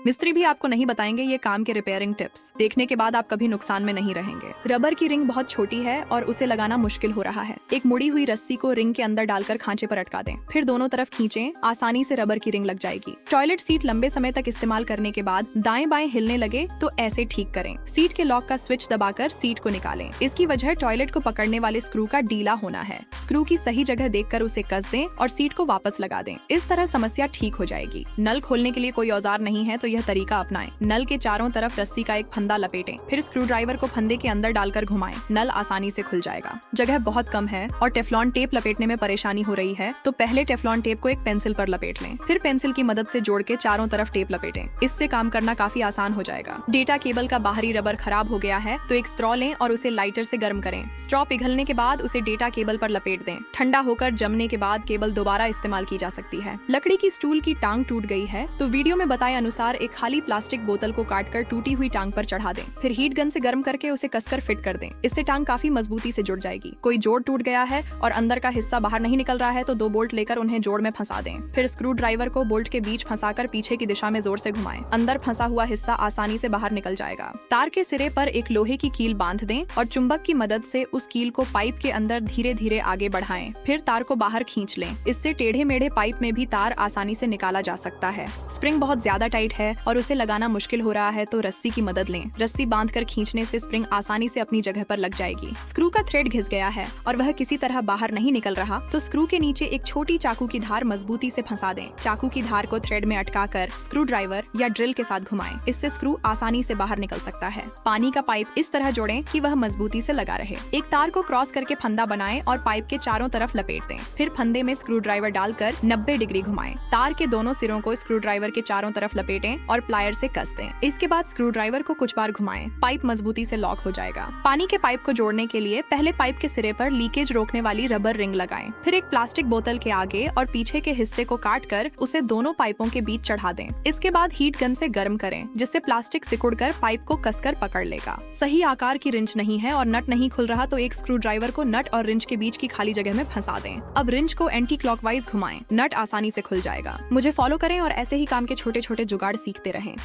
मिस्त्री भी आपको नहीं बताएंगे ये काम के रिपेयरिंग टिप्स। देखने के बाद आप कभी नुकसान में नहीं रहेंगे। रबर की रिंग बहुत छोटी है और उसे लगाना मुश्किल हो रहा है। एक मुड़ी हुई रस्सी को रिंग के अंदर डालकर खांचे पर अटका दें, फिर दोनों तरफ खींचें, आसानी से रबर की रिंग लग जाएगी। टॉयलेट सीट लंबे समय तक इस्तेमाल करने के बाद दाएं बाएं हिलने लगे तो ऐसे ठीक करें। सीट के लॉक का स्विच दबाकर सीट को निकालें। इसकी वजह टॉयलेट को पकड़ने वाले स्क्रू का ढीला होना है। स्क्रू की सही जगह देखकर उसे कस दें और सीट को वापस लगा दें। इस तरह समस्या ठीक हो जाएगी। नल खोलने के लिए कोई औजार नहीं है तो यह तरीका अपनाएं। नल के चारों तरफ रस्सी का एक फंदा लपेटें, फिर स्क्रू ड्राइवर को फंदे के अंदर डालकर घुमाएं। नल आसानी से खुल जाएगा। जगह बहुत कम है और टेफ्लॉन टेप लपेटने में परेशानी हो रही है तो पहले टेफ्लॉन टेप को एक पेंसिल पर लपेट लें, फिर पेंसिल की मदद से जोड़ के चारों तरफ टेप लपेटें। इससे काम करना काफी आसान हो जाएगा। डेटा केबल का बाहरी रबर खराब हो गया है तो एक स्ट्रॉ लें और उसे लाइटर से गर्म करें। स्ट्रॉ पिघलने के बाद उसे डेटा केबल पर लपेट दें। ठंडा होकर जमने के बाद केबल दोबारा इस्तेमाल की जा सकती है। लकड़ी की स्टूल की टांग टूट गई है तो वीडियो में बताए अनुसार एक खाली प्लास्टिक बोतल को काटकर टूटी हुई टांग पर चढ़ा दें, फिर हीट गन से गर्म करके उसे कसकर फिट कर दें। इससे टांग काफी मजबूती से जुड़ जाएगी। कोई जोड़ टूट गया है और अंदर का हिस्सा बाहर नहीं निकल रहा है तो 2 बोल्ट लेकर उन्हें जोड़ में फंसा दें, फिर स्क्रू ड्राइवर को बोल्ट के बीच फंसाकर पीछे की दिशा में जोर से घुमाएं। अंदर फंसा हुआ हिस्सा आसानी से बाहर निकल जाएगा। तार के सिरे पर एक लोहे की कील बांध दें और चुंबक की मदद से उस कील को पाइप के अंदर धीरे धीरे आगे बढ़ाएं, फिर तार को बाहर खींच लें। इससे टेढ़े मेढ़े पाइप में भी तार आसानी से निकाला जा सकता है। स्प्रिंग बहुत ज्यादा टाइट है और उसे लगाना मुश्किल हो रहा है तो रस्सी की मदद लें। रस्सी बांधकर खींचने से स्प्रिंग आसानी से अपनी जगह पर लग जाएगी। स्क्रू का थ्रेड घिस गया है और वह किसी तरह बाहर नहीं निकल रहा तो स्क्रू के नीचे एक छोटी चाकू की धार मजबूती से फंसा दें। चाकू की धार को थ्रेड में अटकाकर स्क्रू ड्राइवर या ड्रिल के साथ घुमाएं। इससे स्क्रू आसानी से बाहर निकल सकता है। पानी का पाइप इस तरह जोड़ें कि वह मजबूती से लगा रहे। एक तार को क्रॉस करके फंदा बनाएं और पाइप के चारों तरफ लपेट दें, फिर फंदे में स्क्रू ड्राइवर डालकर 90 डिग्री घुमाएं। तार के दोनों सिरों को स्क्रू ड्राइवर के चारों तरफ लपेटें और प्लायर से कस दें। इसके बाद स्क्रू ड्राइवर को कुछ बार घुमाएं। पाइप मजबूती से लॉक हो जाएगा। पानी के पाइप को जोड़ने के लिए पहले पाइप के सिरे पर लीकेज रोकने वाली रबर रिंग लगाएं, फिर एक प्लास्टिक बोतल के आगे और पीछे के हिस्से को काटकर उसे दोनों पाइपों के बीच चढ़ा दें। इसके बाद हीट गन से गर्म करें जिससे प्लास्टिक सिकुड़कर पाइप को कसकर पकड़ लेगा। सही आकार की रिंच नहीं है और नट नहीं खुल रहा तो एक स्क्रू ड्राइवर को नट और रिंच के बीच की खाली जगह में फंसा दें। अब रिंच को एंटी क्लॉकवाइज घुमाएं। नट आसानी से खुल जाएगा। मुझे फॉलो करें और ऐसे ही काम के छोटे छोटे जुगाड़ सीखते रहें।